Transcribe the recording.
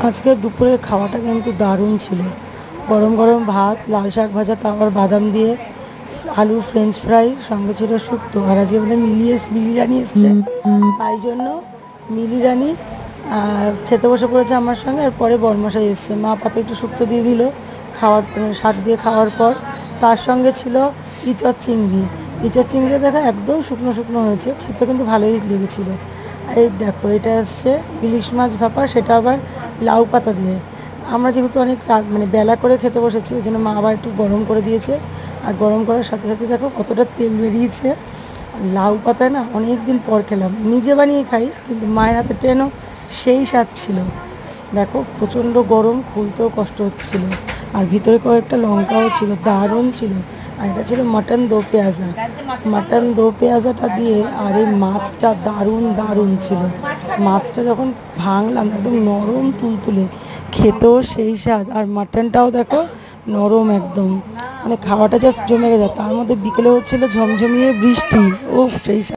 আজকে দুপুরের খাওয়াটা কিন্তু দারুণ ছিল। গরম গরম ভাত, লাল শাক ভাজা, তারপর বাদাম দিয়ে আলুর ফ্রেঞ্চ ফ্রাই, সঙ্গে ছিল শুক্তো। আর আজকে আমাদের মিলি রানি এসছে, তাই জন্য মিলি রানি খেতে বসে পড়েছে আমার সঙ্গে। আর পরে বরমশাই এসছে, মা পাতে একটু শুক্তো দিয়ে দিল খাওয়ার, শাক দিয়ে খাওয়ার পর। তার সঙ্গে ছিল ইঁচড় চিংড়ি। ইঁচড় চিংড়িটা দেখো একদম শুকনো শুকনো হয়েছে, খেতে কিন্তু ভালোই লেগেছিলো। এই দেখো, এটা আসছে ইলিশ মাছ ভাপা, সেটা আবার লাউ পাতা দিয়ে। আমরা যেহেতু অনেক রাত মানে বেলা করে খেতে বসেছি, ওই জন্য মা আবার একটু গরম করে দিয়েছে। আর গরম করার সাথে সাথে দেখো কতটা তেল বেরিয়েছে। লাউ পাতায় না অনেক দিন পর খেলাম, নিজে বানিয়ে খাই কিন্তু মায়ের হাতে ট্রেনও সেই স্বাদ ছিল। দেখো প্রচণ্ড গরম, খুলতেও কষ্ট হচ্ছিল। আর ভিতরে কয়েকটা লঙ্কাও ছিল, দারুণ ছিল। আর এটা ছিল মাটন দো পেঁয়াজা। মাটন দো পেঁয়াজাটা দিয়ে আর এই মাছটা দারুণ দারুণ ছিল। মাছটা যখন ভাঙলাম একদম নরম তুলতুলে, খেতেও সেই স্বাদ। আর মাটনটাও দেখো নরম একদম, মানে খাওয়াটা জাস্ট জমে গেছে। তার মধ্যে বিকেলে হচ্ছিল ঝমঝমিয়ে বৃষ্টি, ও সেই স্বাদ।